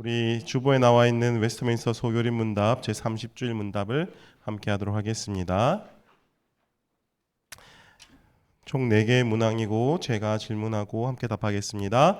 우리 주보에 나와 있는 웨스트민스터 소교리 문답 제30주일 문답을 함께 하도록 하겠습니다. 총 4개의 문항이고 제가 질문하고 함께 답하겠습니다.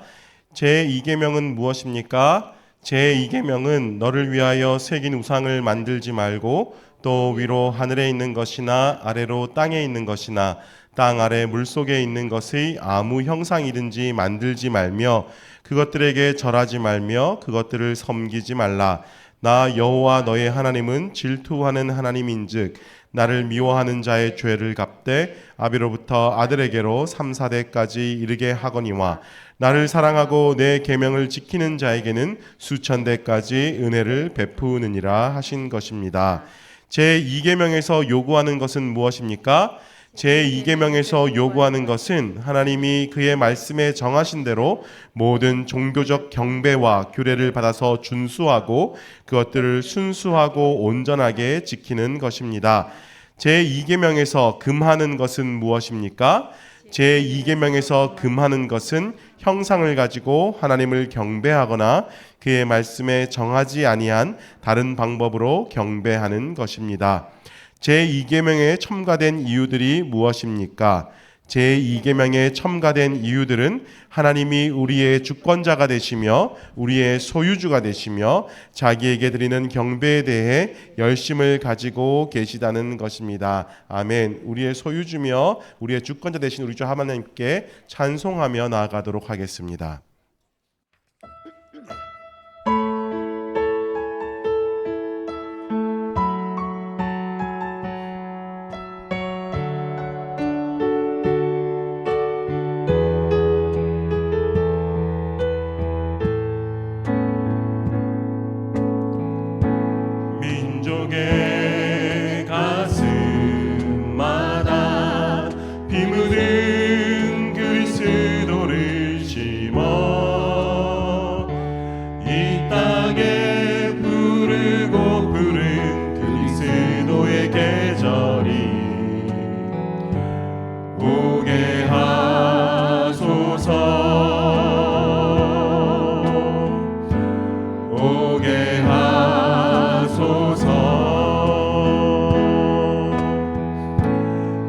제2계명은 무엇입니까? 제2계명은 너를 위하여 새긴 우상을 만들지 말고 또 위로 하늘에 있는 것이나 아래로 땅에 있는 것이나 땅 아래 물속에 있는 것의 아무 형상이든지 만들지 말며 그것들에게 절하지 말며 그것들을 섬기지 말라. 나 여호와 너의 하나님은 질투하는 하나님인즉 나를 미워하는 자의 죄를 갚되 아비로부터 아들에게로 3, 4대까지 이르게 하거니와 나를 사랑하고 내 계명을 지키는 자에게는 수천 대까지 은혜를 베푸느니라 하신 것입니다. 제2계명에서 요구하는 것은 무엇입니까? 제2계명에서 요구하는 것은 하나님이 그의 말씀에 정하신 대로 모든 종교적 경배와 규례를 받아서 준수하고 그것들을 순수하고 온전하게 지키는 것입니다. 제2계명에서 금하는 것은 무엇입니까? 제2계명에서 금하는 것은 형상을 가지고 하나님을 경배하거나 그의 말씀에 정하지 아니한 다른 방법으로 경배하는 것입니다. 제2계명에 첨가된 이유들이 무엇입니까? 제2계명에 첨가된 이유들은 하나님이 우리의 주권자가 되시며 우리의 소유주가 되시며 자기에게 드리는 경배에 대해 열심을 가지고 계시다는 것입니다. 아멘. 우리의 소유주며 우리의 주권자 되신 우리 주 하나님께 찬송하며 나아가도록 하겠습니다. 민족의 가슴마다 피 묻은 그리스도를 심어 이 땅에 부르고 부른 그리스도의 계절이 오게 하소서. 오게 하소서.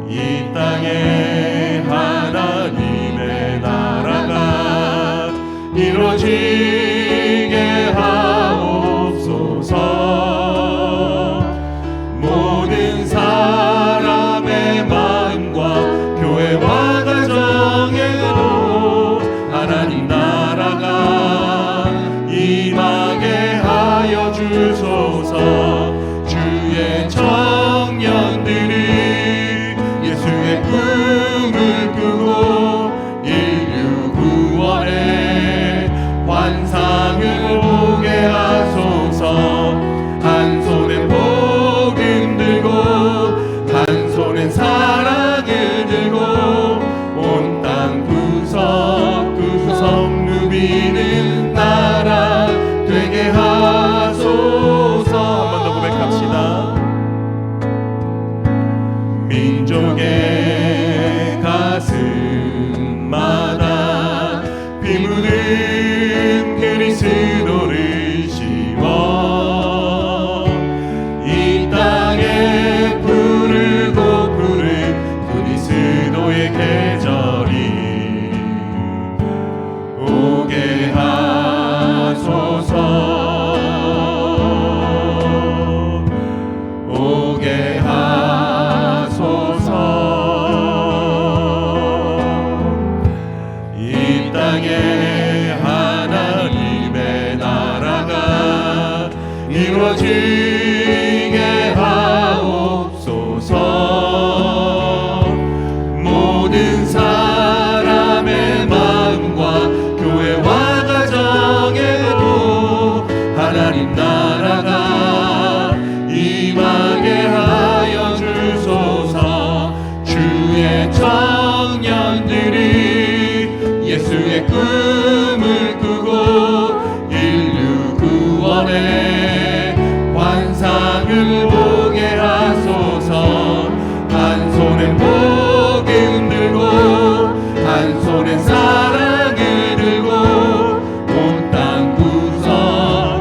이 땅에 하나님의 나라가 이루어지게 하옵소서. 모든 사람의 마음과 교회와 가정에도 하나님 나라가 임하게 하여 주소서. 주의 청년들이 예수의 꿈을 꾸고 인류 구원의 환상을 보게 하소서. 한 손에 복음 들고 한 손엔 사랑을 들고 온 땅 구석구석 누비는 나라 되게 하소서. 한 번 더 고백합시다. 민족의 가슴마다 피 묻은 그리스도를 심어 이 땅에 부르고 부른 그리스도의 계절이 오게 하소서. 오게 하소서. 이 땅에 하나님의 나라가 이루어지게 하옵소서. 모든 사람의 마음과 교회와 가정에도 하나님 나라가 임하게 하여 주소서. 주의 청년들이 예수의 꿈을 꾸고 인류 구원의 환상을 보게 하소서. 한 손엔 복음 들고 한 손엔 사랑을 들고 온 땅 구석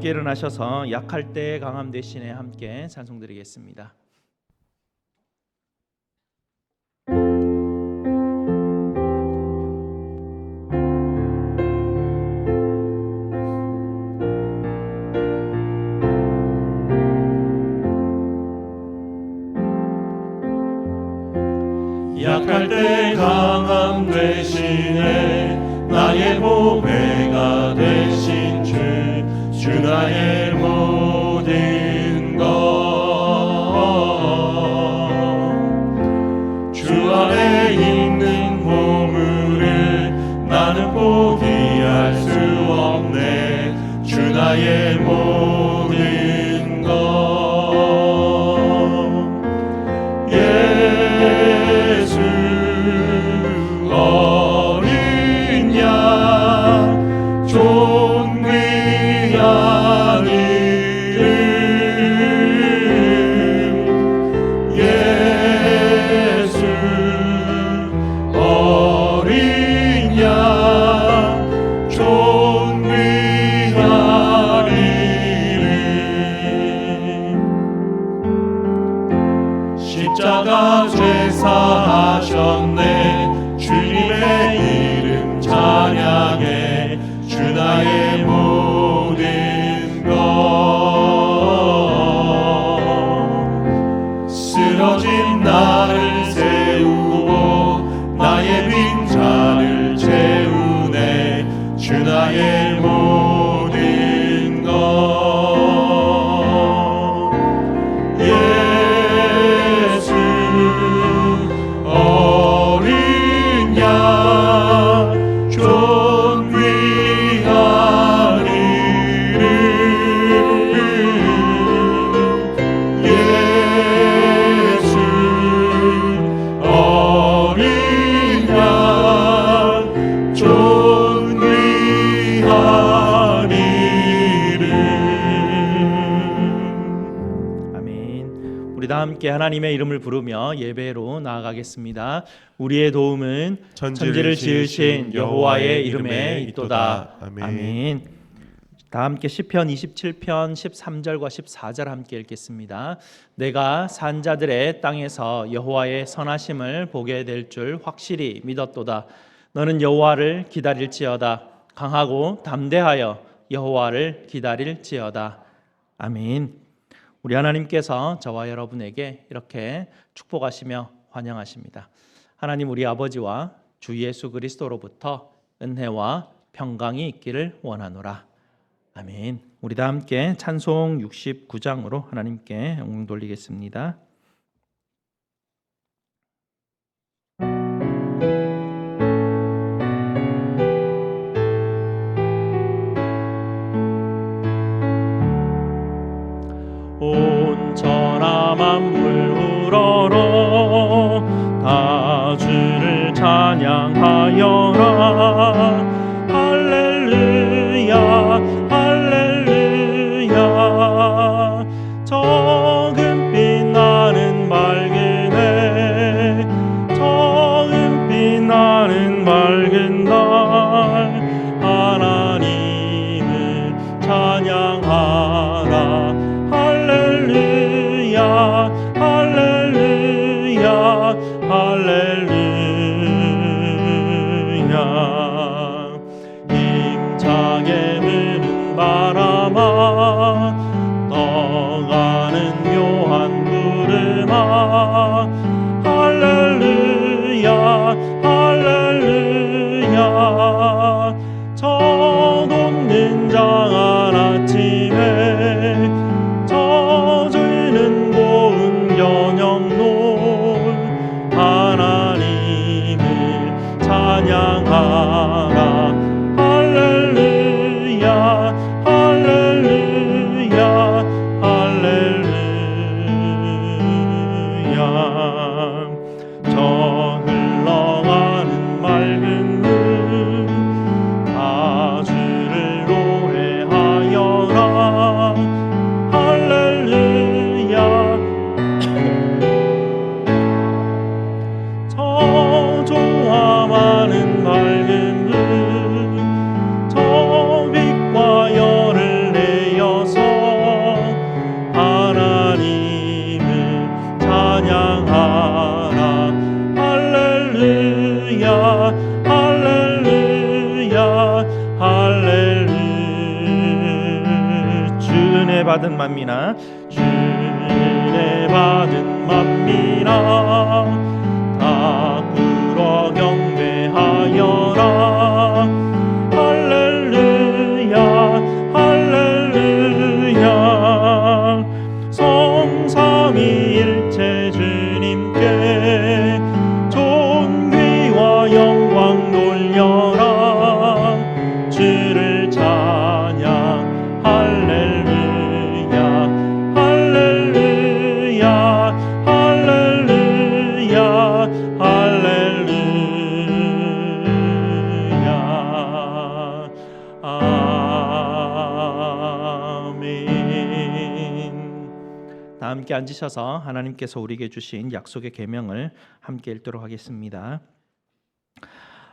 함께 일어나셔서 약할 때 강함 되시네 함께 찬송드리겠습니다. 약할 때 강함 되시네 나의 보배가 되신 주 나의 모든 것 주 안에 있는 보물을 나는 포기할 수 없네 주 나의 모든 것 예수 어린 양 존귀한 이름 예수 어린 양 존귀한 이름 십자가 죄사하셨네 주님의 이름 찬양해 주 나의 모든 것 쓰러진 나를 세우고 나의 빈자를 채우네 주 나의 모든 것 예수 어린 양 존귀한 이름 예수 어린 양 존귀한 이름 아멘. 우리 다 함께 하나님의 이름을 부르며 예배로 나아가겠습니다. 우리의 도움은 천지를 지으신 여호와의 이름에 있도다. 아멘. 다 함께 시편 27편 13절과 14절 함께 읽겠습니다. 내가 산자들의 땅에서 여호와의 선하심을 보게 될 줄 확실히 믿었도다. 너는 여호와를 기다릴지어다. 강하고 담대하여 여호와를 기다릴지어다. 아멘. 우리 하나님께서 저와 여러분에게 이렇게 축복하시며 환영하십니다. 하나님 우리 아버지와 주 예수 그리스도로부터 은혜와 평강이 있기를 원하노라. 아멘. 우리 다 함께 찬송 69장으로 하나님께 영광 돌리겠습니다. 온 천하 만물 우러러 다 주를 찬양하여라. 할렐루야 할렐루야. 적은빛 나는 맑은 해 적은빛 나는 맑은 날 하나님을 찬양하라. 할렐루야 할렐루야 할렐루야. 힘차게 부는 바람아 떠가는 묘한 구름아 할렐루야 할렐루야. 저 돕는 장한 아침에 젖주는 고운 저녁놀 하나님을 찬양하라. 할렐루야 할렐루야 할렐루야. 저 흘러가는 맑은 물 다 주를 노래하여라. 할렐루야. 저 조화 많은 맑은 물 받은 만미나 주의 받은 만미나 다 꿇어 경배하여라. 할렐루야 할렐루야. 성삼위일체 주님께 존귀와 영광 돌려라. 주를 찬양 할렐루야 할렐루야 할렐루야 할렐루야. 아멘. 다 함께 앉으셔서 하나님께서 우리에게 주신 약속의 계명을 함께 읽도록 하겠습니다.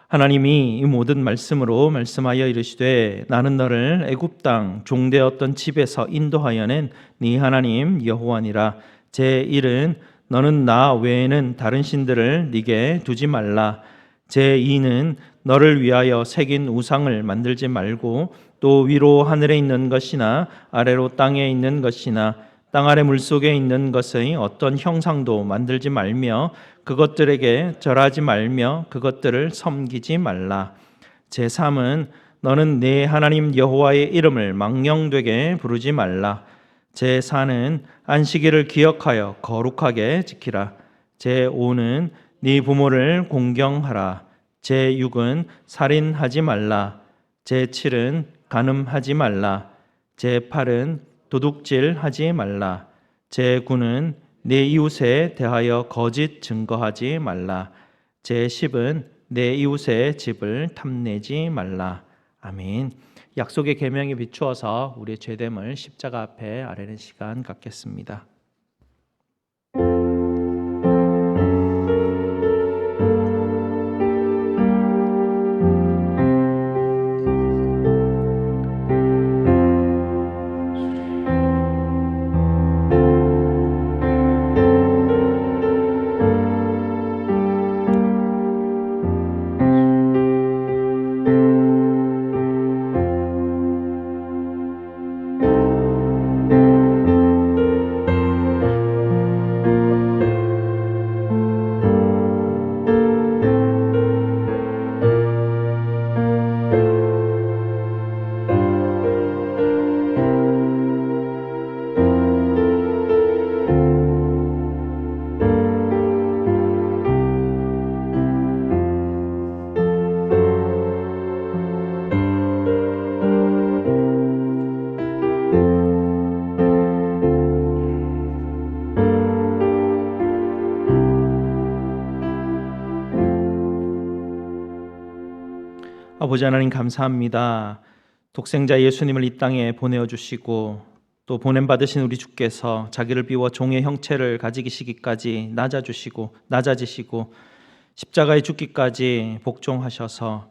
하나님이 이 모든 말씀으로 말씀하여 이르시되 나는 너를 애굽 땅 종되었던 집에서 인도하여 낸 네 하나님 여호와니라. 제1은 너는 나 외에는 다른 신들을 네게 두지 말라. 제2는 너를 위하여 새긴 우상을 만들지 말고 또 위로 하늘에 있는 것이나 아래로 땅에 있는 것이나 땅 아래 물속에 있는 것의 어떤 형상도 만들지 말며 그것들에게 절하지 말며 그것들을 섬기지 말라. 제3은 너는 네 하나님 여호와의 이름을 망령되게 부르지 말라. 제4는 안식일을 기억하여 거룩하게 지키라. 제5는 네 부모를 공경하라. 제6은 살인하지 말라. 제7은 간음하지 말라. 제8은 도둑질하지 말라. 제9는 내 이웃에 대하여 거짓 증거하지 말라. 제10은 내 이웃의 집을 탐내지 말라. 아멘. 약속의 계명에 비추어서 우리의 죄됨을 십자가 앞에 아뢰는 시간 갖겠습니다. 아버지 하나님 감사합니다. 독생자 예수님을 이 땅에 보내어 주시고 또 보냄 받으신 우리 주께서 자기를 비워 종의 형체를 가지시기까지 낮아지시고 십자가에 죽기까지 복종하셔서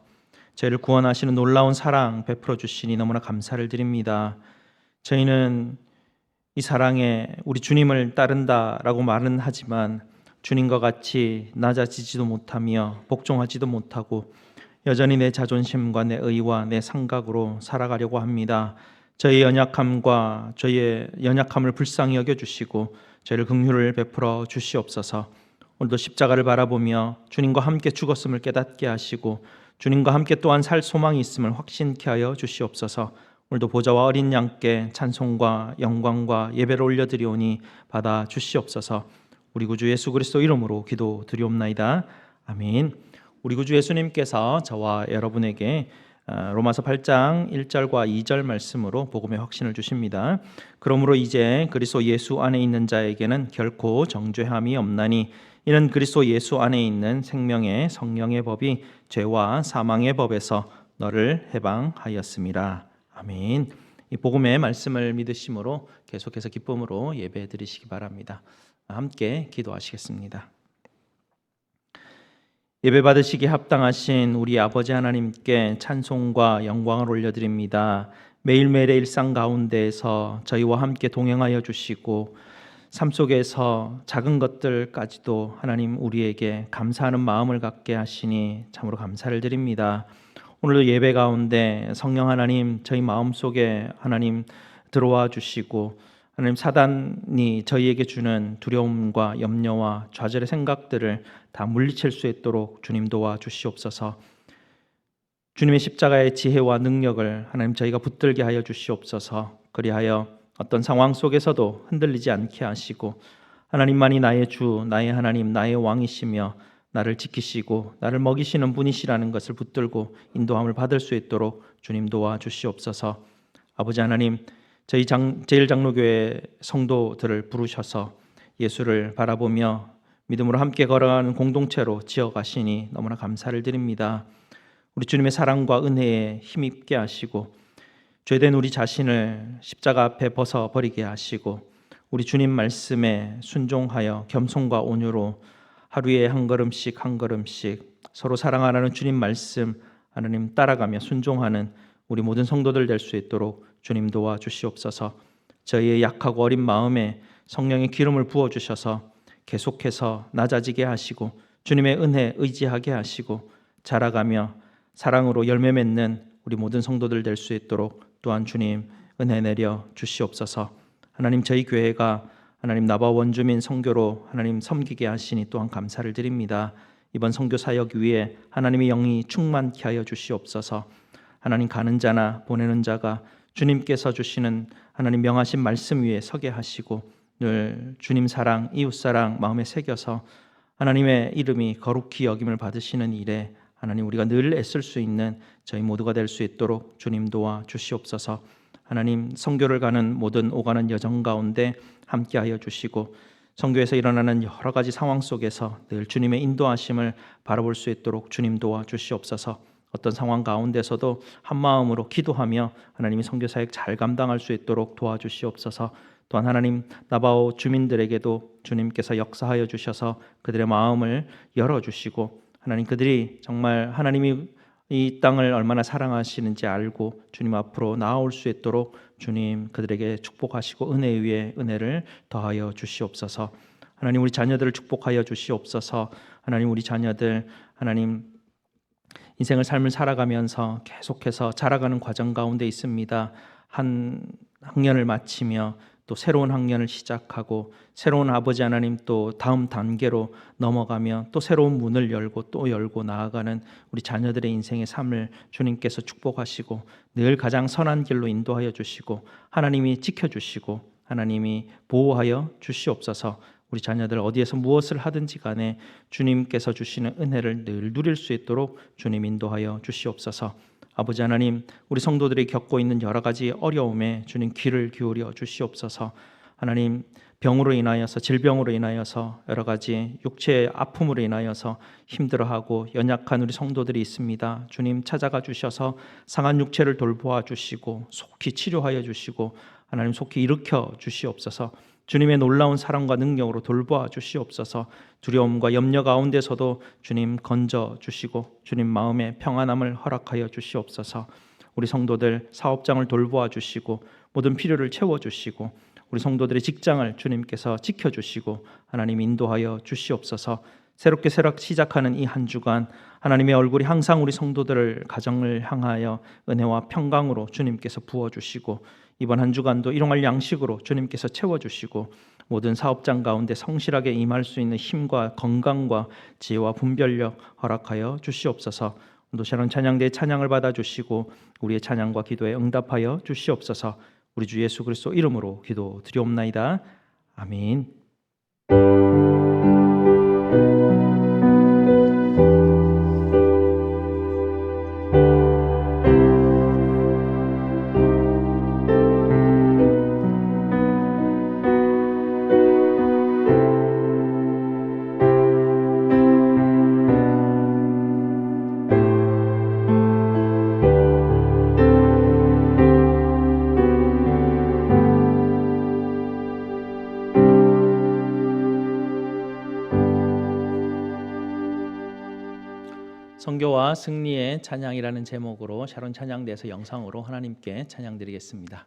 저희를 구원하시는 놀라운 사랑 베풀어 주시니 너무나 감사를 드립니다. 저희는 이 사랑에 우리 주님을 따른다라고 말은 하지만 주님과 같이 낮아지지도 못하며 복종하지도 못하고 여전히 내 자존심과 내 의와 내 생각으로 살아가려고 합니다. 저희의 연약함을 불쌍히 여겨주시고 저희를 긍휼을 베풀어 주시옵소서. 오늘도 십자가를 바라보며 주님과 함께 죽었음을 깨닫게 하시고 주님과 함께 또한 살 소망이 있음을 확신케 하여 주시옵소서. 오늘도 보좌와 어린 양께 찬송과 영광과 예배를 올려드리오니 받아 주시옵소서. 우리 구주 예수 그리스도 이름으로 기도드리옵나이다. 아멘. 우리 구주 예수님께서 저와 여러분에게 로마서 8장 1절과 2절 말씀으로 복음의 확신을 주십니다. 그러므로 이제 그리스도 예수 안에 있는 자에게는 결코 정죄함이 없나니 이는 그리스도 예수 안에 있는 생명의 성령의 법이 죄와 사망의 법에서 너를 해방하였습니다. 아멘. 이 복음의 말씀을 믿으심으로 계속해서 기쁨으로 예배 드리시기 바랍니다. 함께 기도하시겠습니다. 예배 받으시기에 합당하신 우리 아버지 하나님께 찬송과 영광을 올려드립니다. 매일매일의 일상 가운데에서 저희와 함께 동행하여 주시고 삶 속에서 작은 것들까지도 하나님 우리에게 감사하는 마음을 갖게 하시니 참으로 감사를 드립니다. 오늘도 예배 가운데 성령 하나님 저희 마음속에 하나님 들어와 주시고 하나님 사단이 저희에게 주는 두려움과 염려와 좌절의 생각들을 다 물리칠 수 있도록 주님 도와주시옵소서. 주님의 십자가의 지혜와 능력을 하나님 저희가 붙들게 하여 주시옵소서. 그리하여 어떤 상황 속에서도 흔들리지 않게 하시고 하나님만이 나의 주, 나의 하나님, 나의 왕이시며 나를 지키시고 나를 먹이시는 분이시라는 것을 붙들고 인도함을 받을 수 있도록 주님 도와주시옵소서. 아버지 하나님, 저희 제일장로교회 성도들을 부르셔서 예수를 바라보며 믿음으로 함께 걸어가는 공동체로 지어가시니 너무나 감사를 드립니다. 우리 주님의 사랑과 은혜에 힘입게 하시고 죄된 우리 자신을 십자가 앞에 벗어버리게 하시고 우리 주님 말씀에 순종하여 겸손과 온유로 하루에 한 걸음씩 한 걸음씩 서로 사랑하라는 주님 말씀 하나님 따라가며 순종하는 우리 모든 성도들 될 수 있도록 주님 도와주시옵소서. 저희의 약하고 어린 마음에 성령의 기름을 부어주셔서 계속해서 낮아지게 하시고 주님의 은혜 의지하게 하시고 자라가며 사랑으로 열매 맺는 우리 모든 성도들 될 수 있도록 또한 주님 은혜 내려 주시옵소서. 하나님 저희 교회가 하나님 나바 원주민 선교로 하나님 섬기게 하시니 또한 감사를 드립니다. 이번 선교 사역 위에 하나님의 영이 충만케 하여 주시옵소서. 하나님 가는 자나 보내는 자가 주님께서 주시는 하나님 명하신 말씀 위에 서게 하시고 늘 주님 사랑, 이웃 사랑 마음에 새겨서 하나님의 이름이 거룩히 여김을 받으시는 일에 하나님 우리가 늘 애쓸 수 있는 저희 모두가 될 수 있도록 주님 도와 주시옵소서. 하나님 선교를 가는 모든 오가는 여정 가운데 함께하여 주시고 선교에서 일어나는 여러 가지 상황 속에서 늘 주님의 인도하심을 바라볼 수 있도록 주님 도와 주시옵소서. 어떤 상황 가운데서도 한 마음으로 기도하며 하나님이 선교 사역 잘 감당할 수 있도록 도와주시옵소서. 또한 하나님 나바오 주민들에게도 주님께서 역사하여 주셔서 그들의 마음을 열어주시고 하나님 그들이 정말 하나님이 이 땅을 얼마나 사랑하시는지 알고 주님 앞으로 나아올 수 있도록 주님 그들에게 축복하시고 은혜 위에 은혜를 더하여 주시옵소서. 하나님 우리 자녀들을 축복하여 주시옵소서. 하나님 우리 자녀들 하나님 인생을 삶을 살아가면서 계속해서 자라가는 과정 가운데 있습니다. 한 학년을 마치며 또 새로운 학년을 시작하고 새로운 아버지 하나님 또 다음 단계로 넘어가며 또 새로운 문을 열고 또 열고 나아가는 우리 자녀들의 인생의 삶을 주님께서 축복하시고 늘 가장 선한 길로 인도하여 주시고 하나님이 지켜주시고 하나님이 보호하여 주시옵소서. 우리 자녀들 어디에서 무엇을 하든지 간에 주님께서 주시는 은혜를 늘 누릴 수 있도록 주님 인도하여 주시옵소서. 아버지 하나님 우리 성도들이 겪고 있는 여러 가지 어려움에 주님 귀를 기울여 주시옵소서. 하나님 병으로 인하여서 질병으로 인하여서 여러 가지 육체의 아픔으로 인하여서 힘들어하고 연약한 우리 성도들이 있습니다. 주님 찾아가 주셔서 상한 육체를 돌보아 주시고 속히 치료하여 주시고 하나님 속히 일으켜 주시옵소서. 주님의 놀라운 사랑과 능력으로 돌보아 주시옵소서. 두려움과 염려 가운데서도 주님 건져 주시고 주님 마음의 평안함을 허락하여 주시옵소서. 우리 성도들 사업장을 돌보아 주시고 모든 필요를 채워 주시고 우리 성도들의 직장을 주님께서 지켜 주시고 하나님 인도하여 주시옵소서. 새롭게 새롭게 시작하는 이 한 주간 하나님의 얼굴이 항상 우리 성도들을 가정을 향하여 은혜와 평강으로 주님께서 부어주시고 이번 한 주간도 일용할 양식으로 주님께서 채워주시고 모든 사업장 가운데 성실하게 임할 수 있는 힘과 건강과 지혜와 분별력 허락하여 주시옵소서. 노샤론 찬양대의 찬양을 받아주시고 우리의 찬양과 기도에 응답하여 주시옵소서. 우리 주 예수 그리스도 이름으로 기도드리옵나이다. 아멘. 선교와 승리의 찬양이라는 제목으로 샤론 찬양대에서 영상으로 하나님께 찬양드리겠습니다.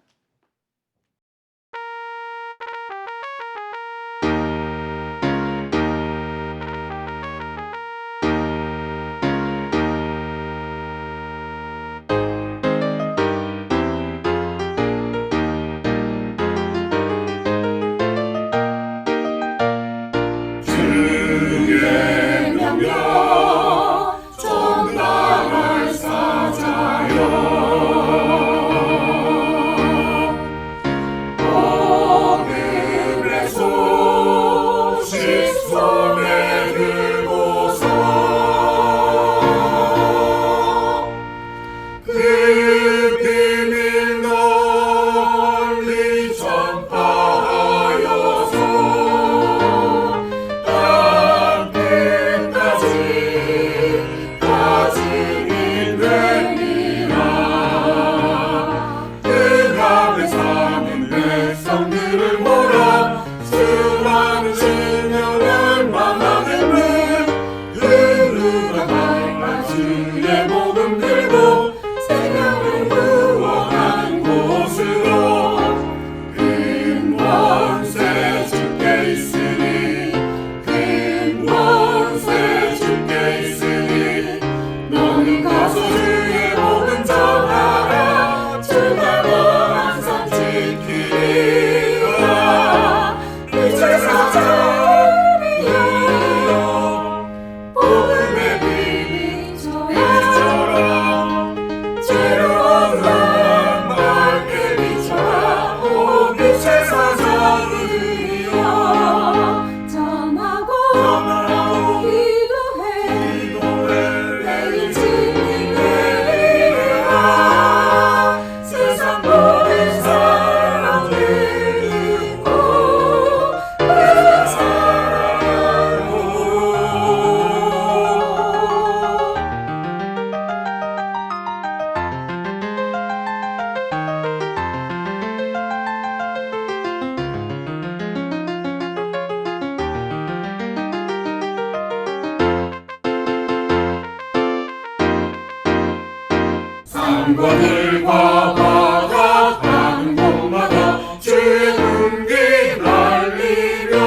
강과들과 바다 가는 곳마다 주의 눈길 날리며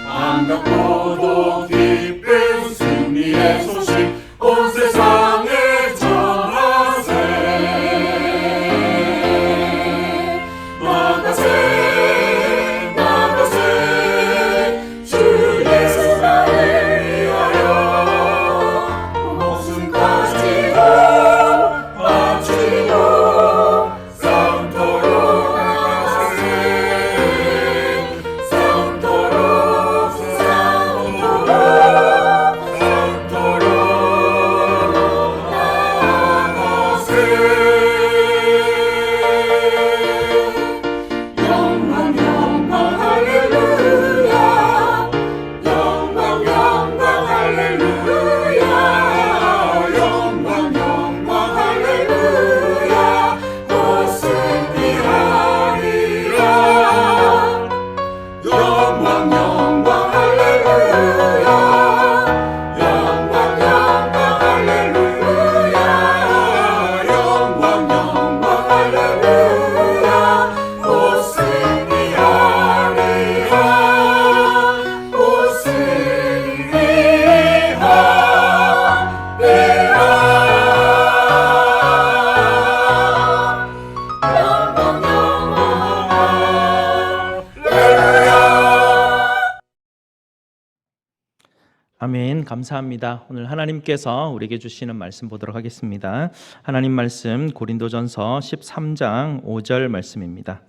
반갑고도 기쁜 승리의 소식 온 세상에 전하세. 나가세 나가세 주 예수 나를 위하여 목숨 바치고 바치고 성도로 나가세. 성도로 성도로 성도로 나가세. 영광 영광 할렐루야. 영광 영광 할렐루야. 영광 영광 할렐루야. 곧 승리하리라. 영광 영광 할렐루야. 영광 영광 할렐루야. 영광 영광 할렐루야. 곧 승리하리라. 곧 승리하리라. 아멘. 감사합니다. 오늘 하나님께서 우리에게 주시는 말씀 보도록 하겠습니다. 하나님 말씀 고린도전서 13장 5절 말씀입니다.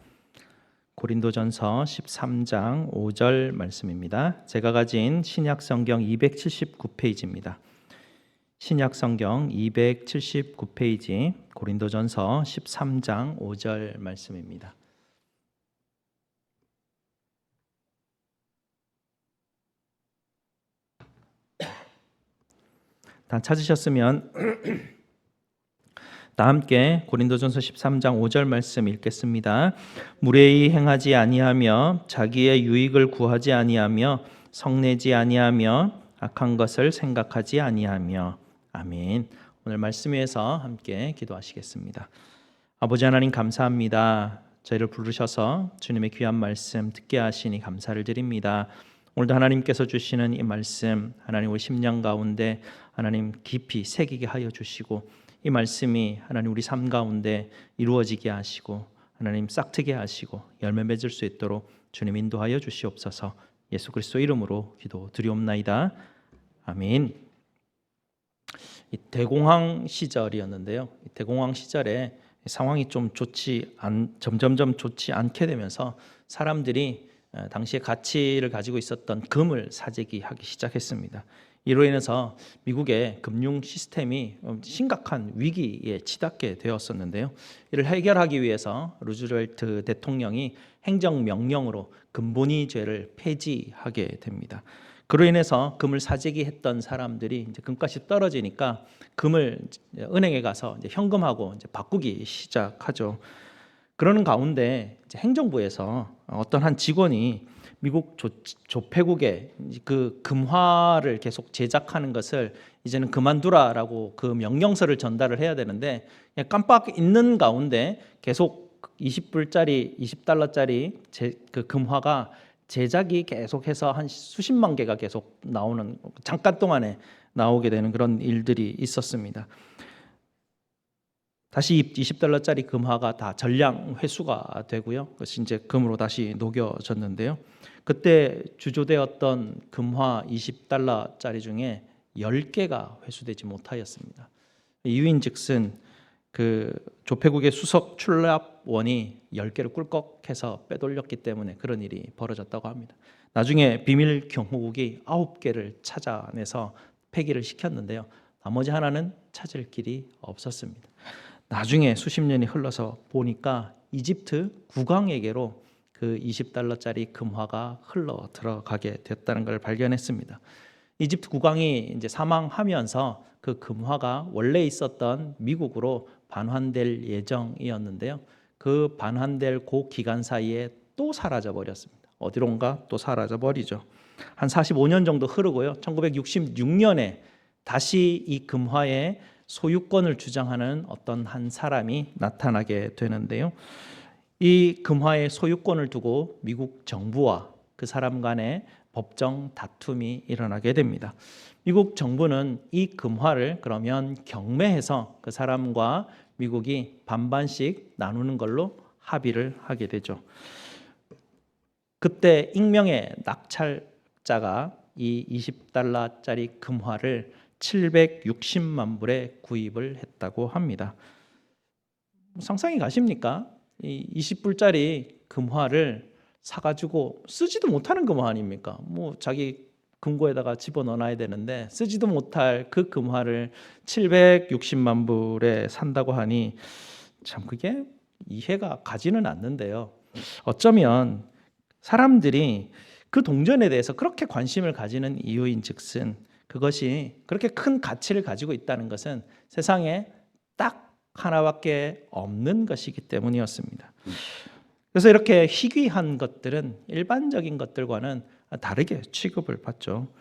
고린도전서 13장 5절 말씀입니다. 제가 가진 신약 성경 279페이지입니다. 신약 성경 279페이지 고린도전서 13장 5절 말씀입니다. 다 찾으셨으면 다 함께 고린도전서 13장 5절 말씀 읽겠습니다. 무례히 행하지 아니하며 자기의 유익을 구하지 아니하며 성내지 아니하며 악한 것을 생각하지 아니하며. 아멘. 오늘 말씀 위에서 함께 기도하시겠습니다. 아버지 하나님 감사합니다. 저희를 부르셔서 주님의 귀한 말씀 듣게 하시니 감사를 드립니다. 오늘도 하나님께서 주시는 이 말씀 하나님 우리 심령 가운데 하나님 깊이 새기게 하여 주시고 이 말씀이 하나님 우리 삶 가운데 이루어지게 하시고 하나님 싹트게 하시고 열매 맺을 수 있도록 주님 인도하여 주시옵소서. 예수 그리스도 이름으로 기도드리옵나이다. 아멘. 이 대공황 시절이었는데요. 이 대공황 시절에 상황이 좀 점점점 좋지 않게 되면서 사람들이 당시에 가치를 가지고 있었던 금을 사재기하기 시작했습니다. 이로 인해서 미국의 금융 시스템이 심각한 위기에 치닫게 되었었는데요. 이를 해결하기 위해서 루즈벨트 대통령이 행정명령으로 금본위제를 폐지하게 됩니다. 그로 인해서 금을 사재기했던 사람들이 이제 금값이 떨어지니까 금을 은행에 가서 이제 현금하고 이제 바꾸기 시작하죠. 그러는 가운데 이제 행정부에서 어떤 한 직원이 미국 조폐국에 그 금화를 계속 제작하는 것을 이제는 그만두라라고 그 명령서를 전달을 해야 되는데 그냥 깜빡 잊는 가운데 계속 20불짜리, 20달러짜리 그 금화가 제작이 계속해서 한 수십만 개가 계속 나오는, 잠깐 동안에 나오게 되는 그런 일들이 있었습니다. 다시 20달러짜리 금화가 다 전량 회수가 되고요. 그것이 이제 금으로 다시 녹여졌는데요. 그때 주조되었던 금화 20달러짜리 중에 10개가 회수되지 못하였습니다. 이유인즉슨 그 조폐국의 수석 출납원이 10개를 꿀꺽해서 빼돌렸기 때문에 그런 일이 벌어졌다고 합니다. 나중에 비밀 경호국이 9개를 찾아내서 폐기를 시켰는데요. 나머지 하나는 찾을 길이 없었습니다. 나중에 수십 년이 흘러서 보니까 이집트 국왕에게로 그 20달러짜리 금화가 흘러 들어가게 됐다는 걸 발견했습니다. 이집트 국왕이 이제 사망하면서 그 금화가 원래 있었던 미국으로 반환될 예정이었는데요. 그 반환될 그 기간 사이에 또 사라져 버렸습니다. 어디론가 또 사라져 버리죠. 한 45년 정도 흐르고요. 1966년에 다시 이 금화의 소유권을 주장하는 어떤 한 사람이 나타나게 되는데요. 이 금화의 소유권을 두고 미국 정부와 그 사람 간의 법정 다툼이 일어나게 됩니다. 미국 정부는 이 금화를 그러면 경매해서 그 사람과 미국이 반반씩 나누는 걸로 합의를 하게 되죠. 그때 익명의 낙찰자가 이 20달러짜리 금화를 760만 불에 구입을 했다고 합니다. 상상이 가십니까? 이 20불짜리 금화를 사가지고 쓰지도 못하는 금화 아닙니까? 뭐 자기 금고에다가 집어넣어놔야 되는데 쓰지도 못할 그 금화를 760만 불에 산다고 하니 참 그게 이해가 가지는 않는데요. 어쩌면 사람들이 그 동전에 대해서 그렇게 관심을 가지는 이유인즉슨 그것이 그렇게 큰 가치를 가지고 있다는 것은 세상에 딱 하나밖에 없는 것이기 때문이었습니다. 그래서 이렇게 희귀한 것들은 일반적인 것들과는 다르게 취급을 받죠.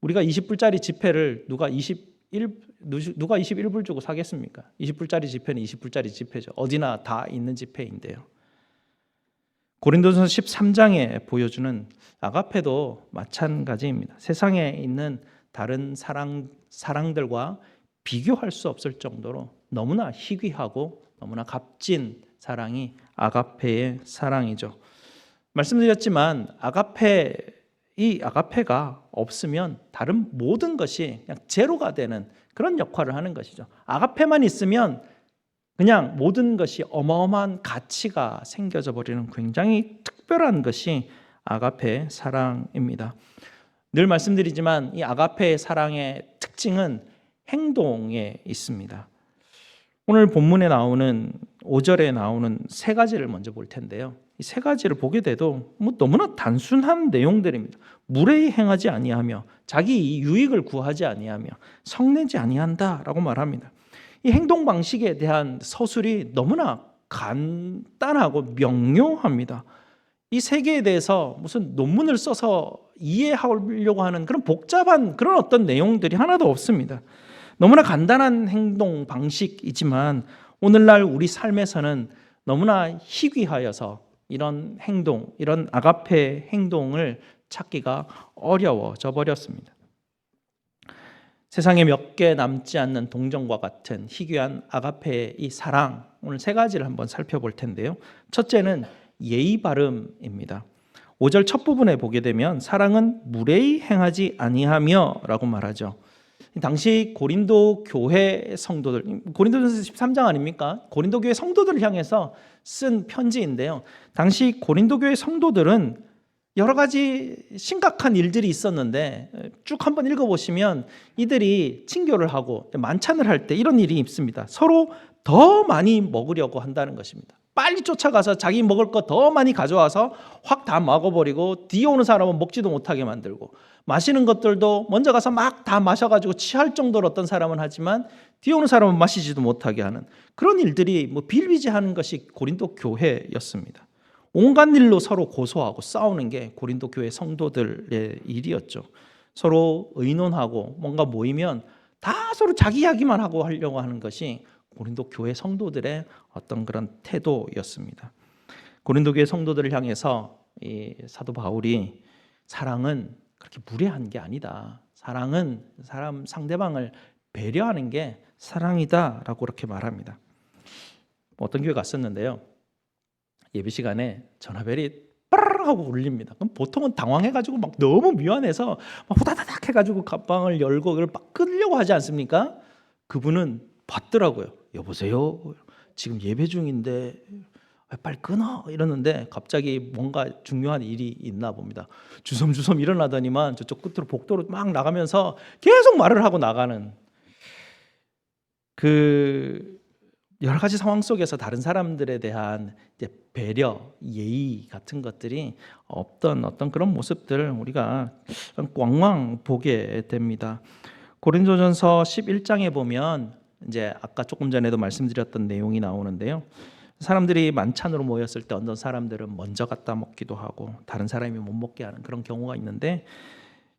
우리가 20불짜리 지폐를 누가 21불 주고 사겠습니까? 20불짜리 지폐는 20불짜리 지폐죠. 어디나 다 있는 지폐인데요. 고린도전서 13장에 보여주는 아가페도 마찬가지입니다. 세상에 있는 다른 사랑들과 비교할 수 없을 정도로 너무나 희귀하고 너무나 값진 사랑이 아가페의 사랑이죠. 말씀드렸지만 이 아가페가 없으면 다른 모든 것이 그냥 제로가 되는 그런 역할을 하는 것이죠. 아가페만 있으면 그냥 모든 것이 어마어마한 가치가 생겨져 버리는 굉장히 특별한 것이 아가페 사랑입니다. 늘 말씀드리지만 이 아가페의 사랑의 특징은 행동에 있습니다. 오늘 본문에 나오는 5절에 나오는 세 가지를 먼저 볼 텐데요. 이 세 가지를 보게 돼도 너무나 단순한 내용들입니다. 무례히 행하지 아니하며 자기 유익을 구하지 아니하며 성내지 아니한다라고 말합니다. 이 행동 방식에 대한 서술이 너무나 간단하고 명료합니다. 이 세계에 대해서 무슨 논문을 써서 이해하려고 하는 그런 복잡한 그런 어떤 내용들이 하나도 없습니다. 너무나 간단한 행동 방식이지만 오늘날 우리 삶에서는 너무나 희귀하여서 이런 행동, 이런 아가페 행동을 찾기가 어려워져 버렸습니다. 세상에 몇 개 남지 않는 동정과 같은 희귀한 아가페의 이 사랑, 오늘 세 가지를 한번 살펴볼 텐데요. 첫째는 예의 바름입니다. 5절 첫 부분에 보게 되면 사랑은 무례히 행하지 아니하며 라고 말하죠. 당시 고린도 교회 성도들, 고린도전서 13장 아닙니까? 고린도 교회 성도들을 향해서 쓴 편지인데요. 당시 고린도 교회 성도들은 여러 가지 심각한 일들이 있었는데 쭉 한번 읽어보시면 이들이 친교를 하고 만찬을 할 때 이런 일이 있습니다. 서로 더 많이 먹으려고 한다는 것입니다. 빨리 쫓아가서 자기 먹을 거 더 많이 가져와서 확 다 먹어버리고 뒤에 오는 사람은 먹지도 못하게 만들고 마시는 것들도 먼저 가서 막 다 마셔가지고 취할 정도로 어떤 사람은 하지만 뒤에 오는 사람은 마시지도 못하게 하는 그런 일들이 비일비재하는 것이 고린도 교회였습니다. 온갖 일로 서로 고소하고 싸우는 게 고린도 교회 성도들의 일이었죠. 서로 의논하고 뭔가 모이면 다 서로 자기 이야기만 하고 하려고 하는 것이 고린도 교회 성도들의 어떤 그런 태도였습니다. 고린도 교회 성도들을 향해서 이 사도 바울이 사랑은 그렇게 무례한 게 아니다. 사랑은 사람 상대방을 배려하는 게 사랑이다라고 그렇게 말합니다. 어떤 교회 갔었는데요. 예배 시간에 전화벨이 빠르르 하고 울립니다. 그럼 보통은 당황해가지고 막 너무 미안해서 막 후다다닥 해가지고 가방을 열고 그걸 막 끄려고 하지 않습니까? 그분은 받더라고요. 여보세요. 지금 예배 중인데 빨리 끊어 이러는데 갑자기 뭔가 중요한 일이 있나 봅니다. 주섬주섬 일어나더니만 저쪽 끝으로 복도로 막 나가면서 계속 말을 하고 나가는 그 여러 가지 상황 속에서 다른 사람들에 대한 이제 배려, 예의 같은 것들이 없던 어떤 그런 모습들을 우리가 꽝꽝 보게 됩니다. 고린도전서 11장에 보면 이제 아까 조금 전에도 말씀드렸던 내용이 나오는데요. 사람들이 만찬으로 모였을 때 어떤 사람들은 먼저 갖다 먹기도 하고 다른 사람이 못 먹게 하는 그런 경우가 있는데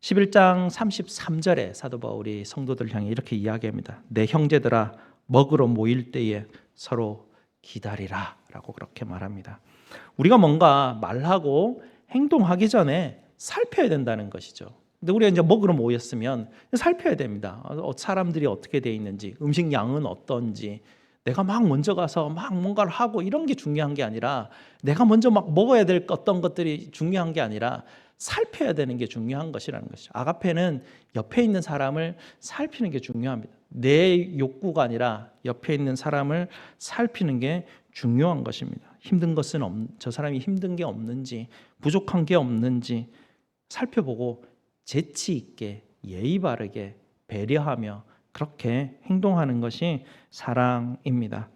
11장 33절에 사도 바울이 성도들 향해 이렇게 이야기합니다. 내 형제들아 먹으러 모일 때에 서로 기다리라 라고 그렇게 말합니다. 우리가 뭔가 말하고 행동하기 전에 살펴야 된다는 것이죠. 근데 우리가 이제 먹으러 모였으면 살펴야 됩니다. 사람들이 어떻게 돼 있는지, 음식 양은 어떤지, 내가 막 먼저 가서 막 뭔가를 하고 이런 게 중요한 게 아니라, 내가 먼저 막 먹어야 될 어떤 것들이 중요한 게 아니라 살펴야 되는 게 중요한 것이라는 것이죠. 아가페는 옆에 있는 사람을 살피는 게 중요합니다. 내 욕구가 아니라 옆에 있는 사람을 살피는 게 중요한 것입니다. 힘든 것은 저 사람이 힘든 게 없는지, 부족한 게 없는지 살펴보고 재치 있게 예의 바르게 배려하며 그렇게 행동하는 것이 사랑입니다.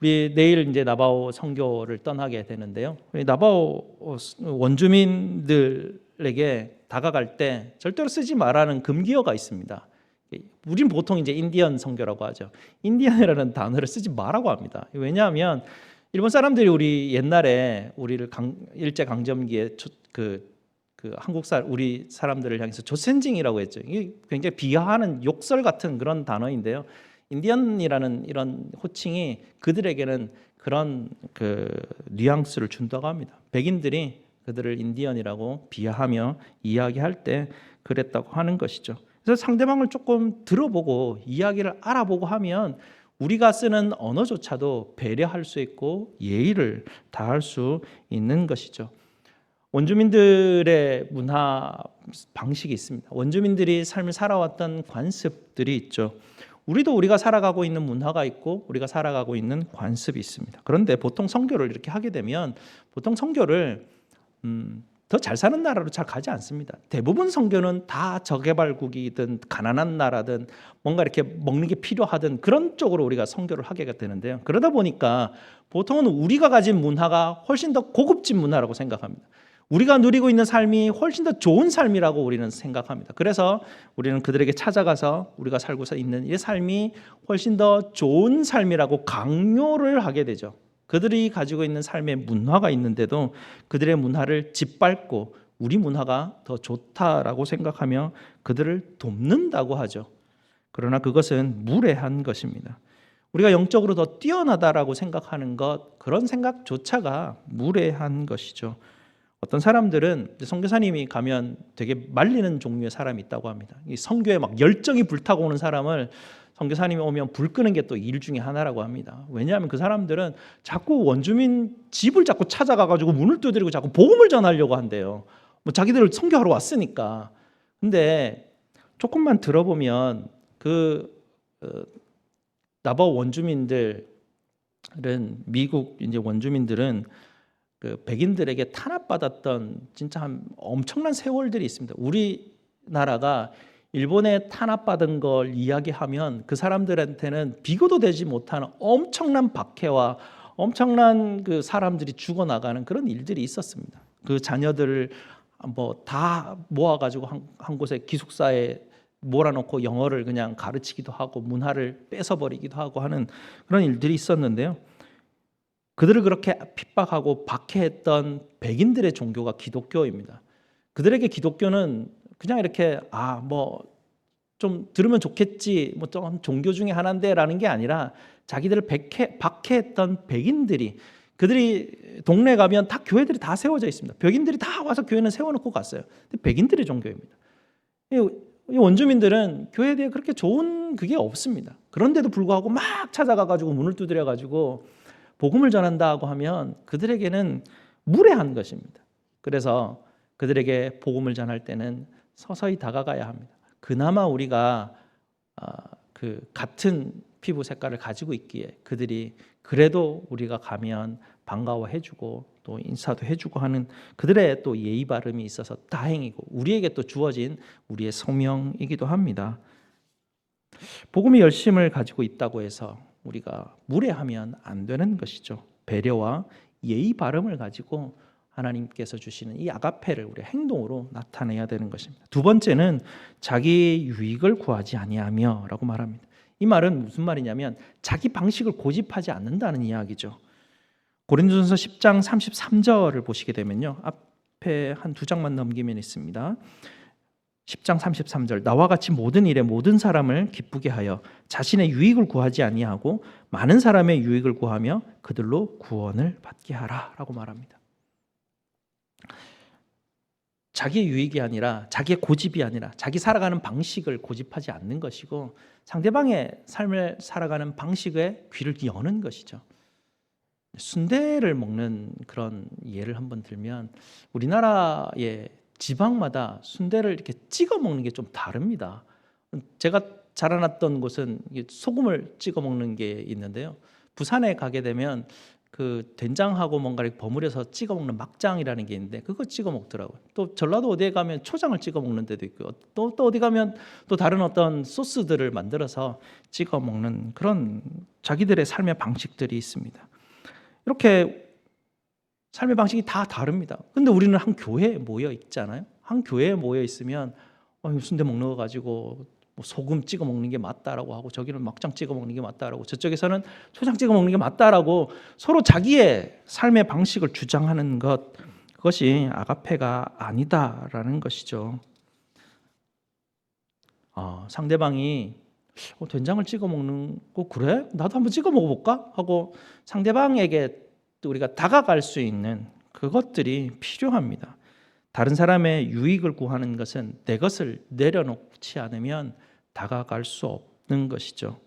우리 내일 이제 나바오 선교를 떠나게 되는데요. 우리 나바오 원주민들에게 다가갈 때 절대로 쓰지 말라는 금기어가 있습니다. 우린 보통 이제 인디언 선교라고 하죠. 인디언이라는 단어를 쓰지 말라고 합니다. 왜냐하면 일본 사람들이 우리 옛날에 우리를 일제 강점기에 우리 사람들을 향해서 조센징이라고 했죠. 이게 굉장히 비하하는 욕설 같은 그런 단어인데요. 인디언이라는 이런 호칭이 그들에게는 그런 뉘앙스를 준다고 합니다. 백인들이 그들을 인디언이라고 비하하며 이야기할 때 그랬다고 하는 것이죠. 그래서 상대방을 조금 들어보고 이야기를 알아보고 하면 우리가 쓰는 언어조차도 배려할 수 있고 예의를 다할 수 있는 것이죠. 원주민들의 문화 방식이 있습니다. 원주민들이 삶을 살아왔던 관습들이 있죠. 우리가 살아가고 있는 문화가 있고 우리가 살아가고 있는 관습이 있습니다. 그런데 보통 선교를 이렇게 하게 되면 보통 선교를 더 잘 사는 나라로 잘 가지 않습니다. 대부분 선교는 다 저개발국이든 가난한 나라든 뭔가 이렇게 먹는 게 필요하든 그런 쪽으로 우리가 선교를 하게 되는데요. 그러다 보니까 보통은 우리가 가진 문화가 훨씬 더 고급진 문화라고 생각합니다. 우리가 누리고 있는 삶이 훨씬 더 좋은 삶이라고 우리는 생각합니다. 그래서 우리는 그들에게 찾아가서 우리가 살고 있는 이 삶이 훨씬 더 좋은 삶이라고 강요를 하게 되죠. 그들이 가지고 있는 삶의 문화가 있는데도 그들의 문화를 짓밟고 우리 문화가 더 좋다라고 생각하며 그들을 돕는다고 하죠. 그러나 그것은 무례한 것입니다. 우리가 영적으로 더 뛰어나다라고 생각하는 것, 그런 생각조차가 무례한 것이죠. 어떤 사람들은 선교사님이 가면 되게 말리는 종류의 사람이 있다고 합니다. 이 선교에 막 열정이 불타고 오는 사람을 선교사님이 오면 불 끄는 게 또 일 중에 하나라고 합니다. 왜냐하면 그 사람들은 자꾸 원주민 집을 자꾸 찾아가가지고 문을 두드리고 자꾸 복음을 전하려고 한대요. 뭐 자기들을 선교하러 왔으니까. 근데 조금만 들어보면 나바오 원주민들은, 미국 이제 원주민들은 백인들에게 탄압받았던 진짜 한 엄청난 세월들이 있습니다. 우리나라가 일본에 탄압받은 걸 이야기하면 그 사람들한테는 비교도 되지 못하는 엄청난 박해와 엄청난 사람들이 죽어나가는 그런 일들이 있었습니다. 그 자녀들을 뭐 다 모아가지고 한 곳에 기숙사에 몰아놓고 영어를 그냥 가르치기도 하고 문화를 뺏어버리기도 하고 하는 그런 일들이 있었는데요. 그들을 그렇게 핍박하고 박해했던 백인들의 종교가 기독교입니다. 그들에게 기독교는 그냥 이렇게 좀 들으면 좋겠지, 뭐 좀 종교 중에 하나인데라는 게 아니라 자기들을 박해했던 백인들이, 그들이 동네 가면 다 교회들이 다 세워져 있습니다. 백인들이 다 와서 교회는 세워놓고 갔어요. 근데 백인들의 종교입니다. 이 원주민들은 교회에 대해 그렇게 좋은 그게 없습니다. 그런데도 불구하고 막 찾아가가지고 문을 두드려가지고 복음을 전한다고 하면 그들에게는 무례한 것입니다. 그래서 그들에게 복음을 전할 때는 서서히 다가가야 합니다. 그나마 우리가 같은 피부 색깔을 가지고 있기에 그들이 그래도 우리가 가면 반가워해주고 또 인사도 해주고 하는 그들의 또 예의 바름이 있어서 다행이고 우리에게 또 주어진 우리의 소명이기도 합니다. 복음의 열심을 가지고 있다고 해서 우리가 무례하면 안 되는 것이죠. 배려와 예의 바름을 가지고 하나님께서 주시는 이 아가페를 우리 행동으로 나타내야 되는 것입니다. 두 번째는 자기 유익을 구하지 아니하며라고 말합니다. 이 말은 무슨 말이냐면 자기 방식을 고집하지 않는다는 이야기죠. 고린도전서 10장 33절을 보시게 되면요. 앞에 한 두 장만 넘기면 있습니다. 10장 33절 나와 같이 모든 일에 모든 사람을 기쁘게 하여 자신의 유익을 구하지 아니하고 많은 사람의 유익을 구하며 그들로 구원을 받게 하라라고 말합니다. 자기의 유익이 아니라 자기의 고집이 아니라 자기 살아가는 방식을 고집하지 않는 것이고 상대방의 삶을 살아가는 방식에 귀를 여는 것이죠. 순대를 먹는 그런 예를 한번 들면 우리나라의 지방마다 순대를 이렇게 찍어 먹는 게 좀 다릅니다. 제가 자라났던 곳은 소금을 찍어 먹는 게 있는데요. 부산에 가게 되면 그 된장하고 뭔가 이렇게 버무려서 찍어 먹는 막장이라는 게 있는데 그거 찍어 먹더라고요. 또 전라도 어디에 가면 초장을 찍어 먹는 데도 있고요. 또 어디 가면 또 다른 어떤 소스들을 만들어서 찍어 먹는 그런 자기들의 삶의 방식들이 있습니다. 이렇게 삶의 방식이 다 다릅니다. 근데 우리는 한 교회에 모여 있잖아요. 한 교회에 모여 있으면 순대 먹는 거 가지고 뭐 소금 찍어 먹는 게 맞다라고 하고 저기는 막장 찍어 먹는 게 맞다라고 저쪽에서는 초장 찍어 먹는 게 맞다라고 서로 자기의 삶의 방식을 주장하는 것, 그것이 아가페가 아니다라는 것이죠. 상대방이 된장을 찍어 먹는 거 그래? 나도 한번 찍어 먹어볼까? 하고 상대방에게 우리가 다가갈 수 있는 그것들이 필요합니다. 다른 사람의 유익을 구하는 것은 내 것을 내려놓지 않으면 다가갈 수 없는 것이죠.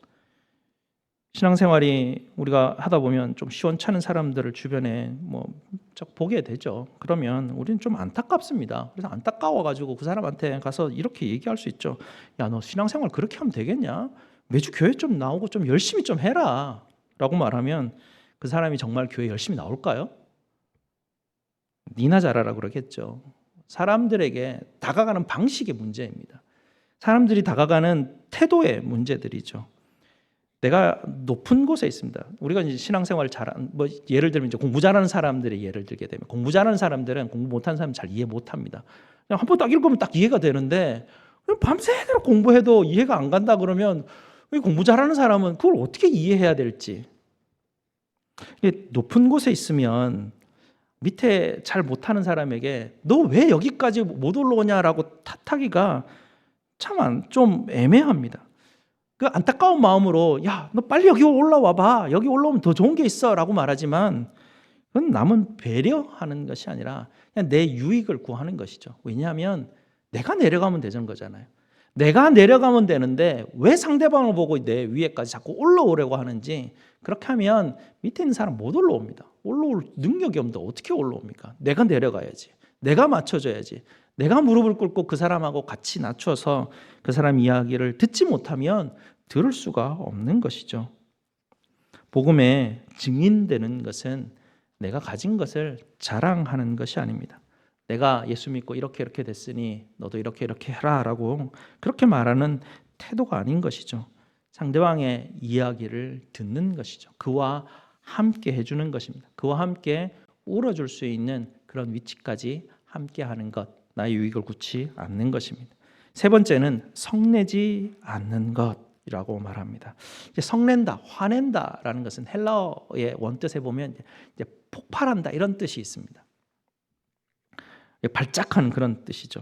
신앙생활이 우리가 하다 보면 좀 시원찮은 사람들을 주변에 보게 되죠. 그러면 우리는 좀 안타깝습니다. 그래서 안타까워가지고 그 사람한테 가서 이렇게 얘기할 수 있죠. 야, 너 신앙생활 그렇게 하면 되겠냐? 매주 교회 좀 나오고 좀 열심히 좀 해라 라고 말하면 그 사람이 정말 교회 열심히 나올까요? 니나 잘하라 그러겠죠. 사람들에게 다가가는 방식의 문제입니다. 사람들이 다가가는 태도의 문제들이죠. 내가 높은 곳에 있습니다. 우리가 이제 신앙생활 잘한 예를 들면 이제 공부 잘하는 사람들의 예를 들게 되면 공부 잘하는 사람들은 공부 못하는 사람 잘 이해 못합니다. 그냥 한 번 딱 읽으면 딱 이해가 되는데 밤새도록 공부해도 이해가 안 간다 그러면 공부 잘하는 사람은 그걸 어떻게 이해해야 될지. 높은 곳에 있으면 밑에 잘 못하는 사람에게 너 왜 여기까지 못 올라오냐라고 탓하기가 참 좀 애매합니다. 그 안타까운 마음으로 야, 너 빨리 여기 올라와 봐. 여기 올라오면 더 좋은 게 있어 라고 말하지만 그건 남은 배려하는 것이 아니라 그냥 내 유익을 구하는 것이죠. 왜냐하면 내가 내려가면 되는 거잖아요. 내가 내려가면 되는데 왜 상대방을 보고 내 위에까지 자꾸 올라오려고 하는지. 그렇게 하면 밑에 있는 사람 못 올라옵니다. 올라올 능력이 없는데 어떻게 올라옵니까? 내가 내려가야지. 내가 맞춰줘야지. 내가 무릎을 꿇고 그 사람하고 같이 낮춰서 그 사람 이야기를 듣지 못하면 들을 수가 없는 것이죠. 복음에 증인되는 것은 내가 가진 것을 자랑하는 것이 아닙니다. 내가 예수 믿고 이렇게 됐으니 너도 이렇게 해라 라고 그렇게 말하는 태도가 아닌 것이죠. 상대방의 이야기를 듣는 것이죠. 그와 함께 해주는 것입니다. 그와 함께 울어줄 수 있는 그런 위치까지 함께 하는 것, 나의 유익을 굳지 않는 것입니다. 세 번째는 성내지 않는 것이라고 말합니다. 이제 성낸다, 화낸다라는 것은 헬라어의 원뜻에 보면 이제 폭발한다 이런 뜻이 있습니다. 발작하는 그런 뜻이죠.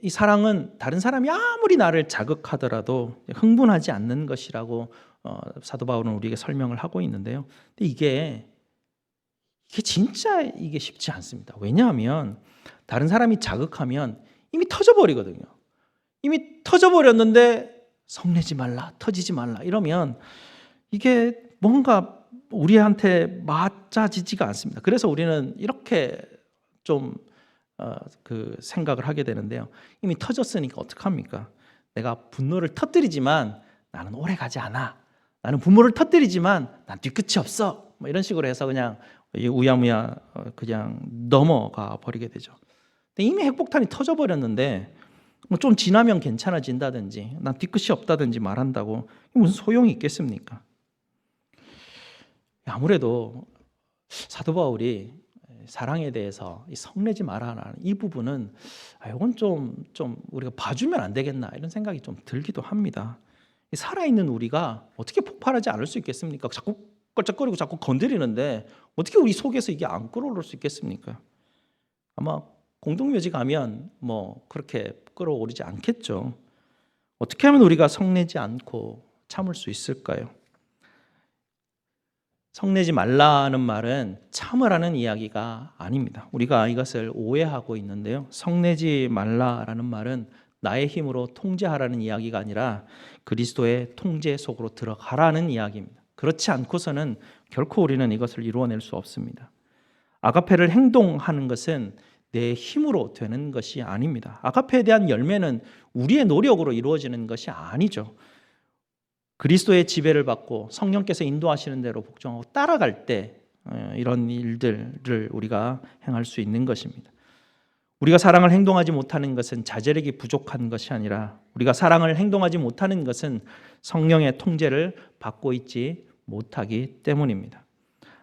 이 사랑은 다른 사람이 아무리 나를 자극하더라도 흥분하지 않는 것이라고 사도 바울은 우리에게 설명을 하고 있는데요. 근데 이게 진짜 쉽지 않습니다. 왜냐하면 다른 사람이 자극하면 이미 터져버리거든요. 이미 터져버렸는데 성내지 말라, 터지지 말라 이러면 이게 뭔가 우리한테 맞아지지가 않습니다. 그래서 우리는 이렇게 좀 그 생각을 하게 되는데요. 이미 터졌으니까 어떡합니까? 내가 분노를 터뜨리지만 나는 오래 가지 않아. 나는 분노를 터뜨리지만 난 뒤끝이 없어. 이런 식으로 해서 그냥 우야무야 그냥 넘어가 버리게 되죠. 근데 이미 핵폭탄이 터져버렸는데 좀 지나면 괜찮아진다든지 난 뒤끝이 없다든지 말한다고 무슨 소용이 있겠습니까? 아무래도 사도 바울이 사랑에 대해서 성내지 말아라는 이 부분은 이건 좀 우리가 봐주면 안 되겠나 이런 생각이 좀 들기도 합니다. 살아있는 우리가 어떻게 폭발하지 않을 수 있겠습니까? 자꾸 껄쩍거리고 자꾸 건드리는데 어떻게 우리 속에서 이게 안 끓어오를 수 있겠습니까? 아마 공동묘지 가면 뭐 그렇게 끌어오르지 않겠죠. 어떻게 하면 우리가 성내지 않고 참을 수 있을까요? 성내지 말라는 말은 참으라는 이야기가 아닙니다. 우리가 이것을 오해하고 있는데요. 성내지 말라라는 말은 나의 힘으로 통제하라는 이야기가 아니라 그리스도의 통제 속으로 들어가라는 이야기입니다. 그렇지 않고서는 결코 우리는 이것을 이루어낼 수 없습니다. 아가페를 행동하는 것은 내 힘으로 되는 것이 아닙니다. 아가페에 대한 열매는 우리의 노력으로 이루어지는 것이 아니죠. 그리스도의 지배를 받고 성령께서 인도하시는 대로 복종하고 따라갈 때 이런 일들을 우리가 행할 수 있는 것입니다. 우리가 사랑을 행동하지 못하는 것은 자제력이 부족한 것이 아니라 우리가 사랑을 행동하지 못하는 것은 성령의 통제를 받고 있지 못하기 때문입니다.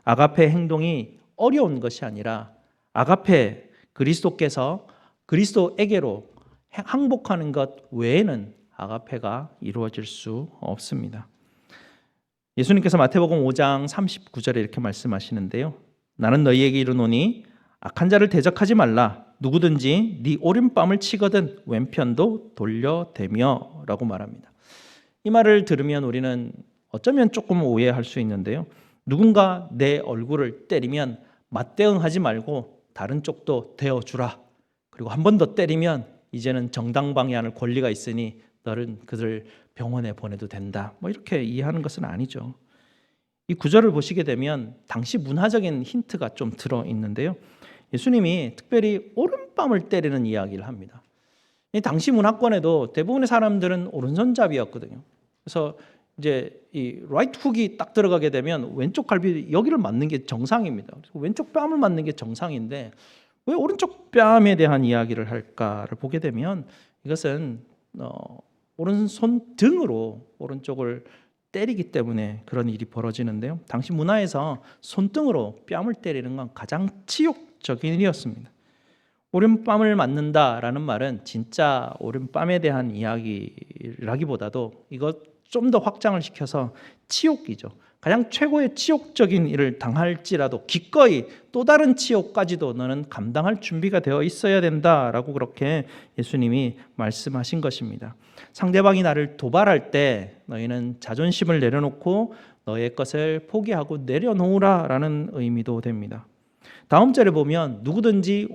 아가페 행동이 어려운 것이 아니라 아가페 그리스도께서 그리스도에게로 항복하는 것 외에는 아가페가 이루어질 수 없습니다. 예수님께서 마태복음 5장 39절에 이렇게 말씀하시는데요. 나는 너희에게 이르노니 악한 자를 대적하지 말라. 누구든지 네 오른뺨을 치거든 왼편도 돌려대며 라고 말합니다. 이 말을 들으면 우리는 어쩌면 조금 오해할 수 있는데요. 누군가 내 얼굴을 때리면 맞대응하지 말고 다른 쪽도 대어주라. 그리고 한 번 더 때리면 이제는 정당방위할 권리가 있으니 너는 그들을 병원에 보내도 된다. 뭐 이렇게 이해하는 것은 아니죠. 이 구절을 보시게 되면 당시 문화적인 힌트가 좀 들어 있는데요. 예수님이 특별히 오른뺨을 때리는 이야기를 합니다. 이 당시 문화권에도 대부분의 사람들은 오른손잡이였거든요. 그래서 이제 이 라이트 훅이 딱 들어가게 되면 왼쪽 갈비 여기를 맞는 게 정상입니다. 왼쪽 뺨을 맞는 게 정상인데 왜 오른쪽 뺨에 대한 이야기를 할까를 보게 되면 이것은 오른손 등으로 오른쪽을 때리기 때문에 그런 일이 벌어지는데요. 당시 문화에서 손등으로 뺨을 때리는 건 가장 치욕적인 일이었습니다. 오른뺨을 맞는다라는 말은 진짜 오른뺨에 대한 이야기라기보다도 이것 좀 더 확장을 시켜서 치욕이죠. 가장 최고의 치욕적인 일을 당할지라도 기꺼이 또 다른 치욕까지도 너는 감당할 준비가 되어 있어야 된다라고 그렇게 예수님이 말씀하신 것입니다. 상대방이 나를 도발할 때 너희는 자존심을 내려놓고 너의 것을 포기하고 내려놓으라라는 의미도 됩니다. 다음 절에 보면 누구든지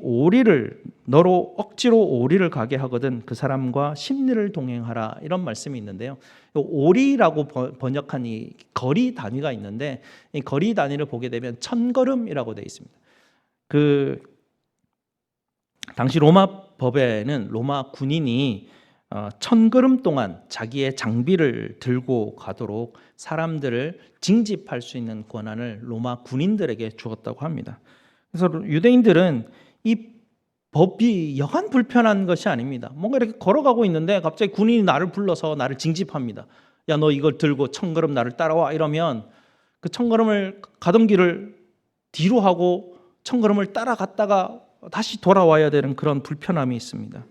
너로 억지로 오리를 가게 하거든 그 사람과 십리를 동행하라 이런 말씀이 있는데요. 오리라고 번역한 이 거리 단위가 있는데 이 거리 단위를 보게 되면 1000걸음이라고 되어 있습니다. 그 당시 로마 법에는 로마 군인이 1000걸음 동안 자기의 장비를 들고 가도록 사람들을 징집할 수 있는 권한을 로마 군인들에게 주었다고 합니다. 그래서 유대인들은 이 법이 여간 불편한 것이 아닙니다. 뭔가 이렇게 걸어가고 있는데 갑자기 군인이 나를 불러서 나를 징집합니다. 야, 너 이걸 들고 1000걸음 나를 따라와 이러면 그 1000걸음을 가던 길을 뒤로 하고 1000걸음을 따라갔다가 다시 돌아와야 되는 그런 불편함이 있습니다.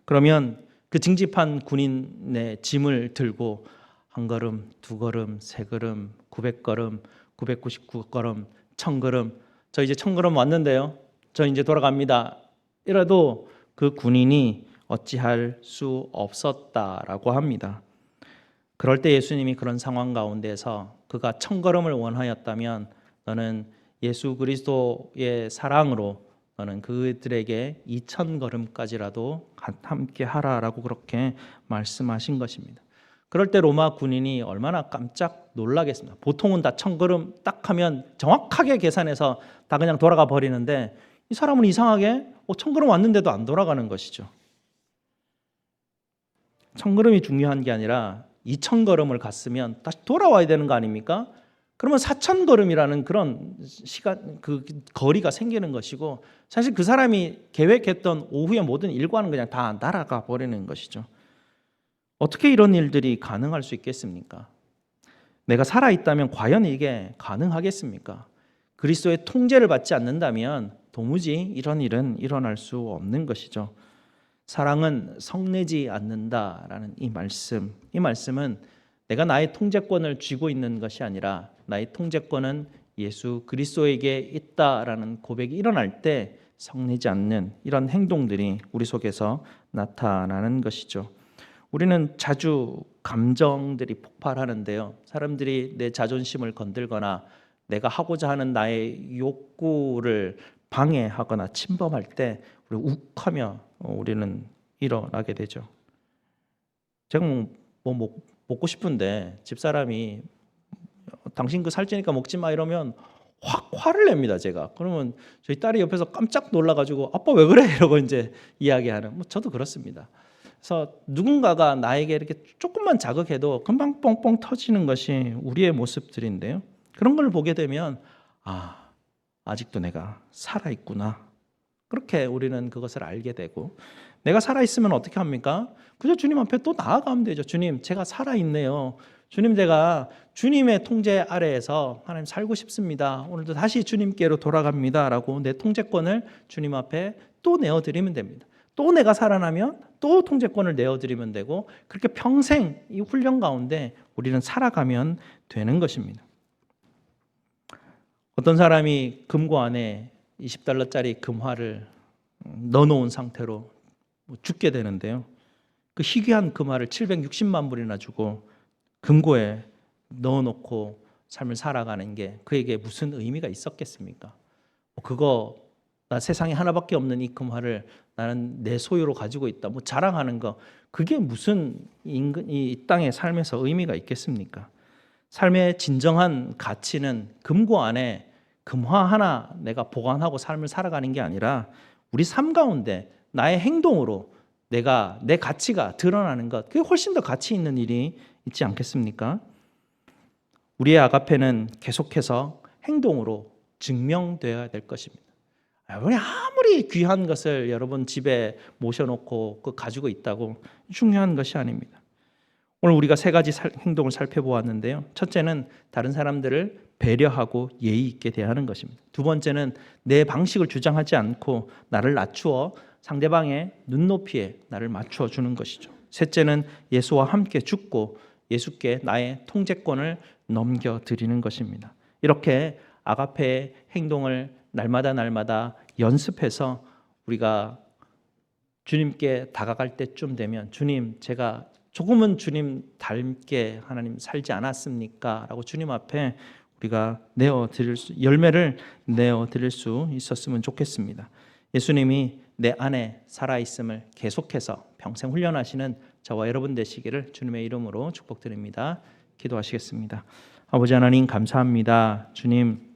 그러면 그 징집한 군인의 짐을 들고 한 걸음, 두 걸음, 세 걸음, 900걸음, 999걸음, 1000걸음 저 이제 1000걸음 왔는데요. 저 이제 돌아갑니다. 이라도 그 군인이 어찌할 수 없었다라고 합니다. 그럴 때 예수님이 그런 상황 가운데서 그가 1000걸음을 원하였다면 너는 예수 그리스도의 사랑으로 너는 그들에게 2000걸음까지라도 함께 하라라고 그렇게 말씀하신 것입니다. 그럴 때 로마 군인이 얼마나 깜짝 놀라겠습니까? 보통은 다 1000걸음 딱 하면 정확하게 계산해서 다 그냥 돌아가 버리는데 이 사람은 이상하게 1000걸음 왔는데도 안 돌아가는 것이죠. 1000걸음이 중요한 게 아니라 2000걸음을 갔으면 다시 돌아와야 되는 거 아닙니까? 그러면 4000걸음이라는 그런 시간, 그 거리가 생기는 것이고 사실 그 사람이 계획했던 오후의 모든 일과는 그냥 다 날아가 버리는 것이죠. 어떻게 이런 일들이 가능할 수 있겠습니까? 내가 살아있다면 과연 이게 가능하겠습니까? 그리스도의 통제를 받지 않는다면 도무지 이런 일은 일어날 수 없는 것이죠. 사랑은 성내지 않는다라는 이 말씀은 내가 나의 통제권을 쥐고 있는 것이 아니라 나의 통제권은 예수 그리스도에게 있다라는 고백이 일어날 때 성내지 않는 이런 행동들이 우리 속에서 나타나는 것이죠. 우리는 자주 감정들이 폭발하는데요. 사람들이 내 자존심을 건들거나 내가 하고자 하는 나의 욕구를 방해하거나 침범할 때 우리 욱하며 우리는 일어나게 되죠. 제가 뭐 먹고 싶은데 집사람이 당신 그 살찌니까 먹지 마 이러면 확 화를 냅니다. 제가. 그러면 저희 딸이 옆에서 깜짝 놀라가지고 아빠 왜 그래? 이러고 이제 이야기하는. 저도 그렇습니다. 그래서 누군가가 나에게 이렇게 조금만 자극해도 금방 뻥뻥 터지는 것이 우리의 모습들인데요. 그런 걸 보게 되면 아직도 내가 살아있구나. 그렇게 우리는 그것을 알게 되고, 내가 살아있으면 어떻게 합니까? 그저 주님 앞에 또 나아가면 되죠. 주님, 제가 살아있네요. 주님, 제가 주님의 통제 아래에서 하나님 살고 싶습니다. 오늘도 다시 주님께로 돌아갑니다. 라고 내 통제권을 주님 앞에 또 내어드리면 됩니다. 또 내가 살아나면 또 통제권을 내어드리면 되고, 그렇게 평생 이 훈련 가운데 우리는 살아가면 되는 것입니다. 어떤 사람이 금고 안에 $20짜리 금화를 넣어놓은 상태로 죽게 되는데요. 그 희귀한 금화를 760만 불이나 주고 금고에 넣어놓고 삶을 살아가는 게 그에게 무슨 의미가 있었겠습니까? 그거 나 세상에 하나밖에 없는 이 금화를 나는 내 소유로 가지고 있다. 자랑하는 거, 그게 무슨 이 땅의 삶에서 의미가 있겠습니까? 삶의 진정한 가치는 금고 안에 금화 하나 내가 보관하고 삶을 살아가는 게 아니라 우리 삶 가운데 나의 행동으로 내가 내 가치가 드러나는 것, 그게 훨씬 더 가치 있는 일이 있지 않겠습니까? 우리의 아가페는 계속해서 행동으로 증명되어야 될 것입니다. 여러분이 아무리 귀한 것을 여러분 집에 모셔놓고 가지고 있다고 중요한 것이 아닙니다. 오늘 우리가 세 가지 행동을 살펴보았는데요. 첫째는 다른 사람들을 배려하고 예의 있게 대하는 것입니다. 두 번째는 내 방식을 주장하지 않고 나를 낮추어 상대방의 눈높이에 나를 맞추어 주는 것이죠. 셋째는 예수와 함께 죽고 예수께 나의 통제권을 넘겨드리는 것입니다. 이렇게 아가페의 행동을 날마다 연습해서 우리가 주님께 다가갈 때쯤 되면, 주님, 제가 조금은 주님 닮게 하나님 살지 않았습니까? 라고 주님 앞에 우리가 열매를 내어드릴 수 있었으면 좋겠습니다. 예수님이 내 안에 살아있음을 계속해서 평생 훈련하시는 저와 여러분 되시기를 주님의 이름으로 축복드립니다. 기도하시겠습니다. 아버지 하나님, 감사합니다. 주님,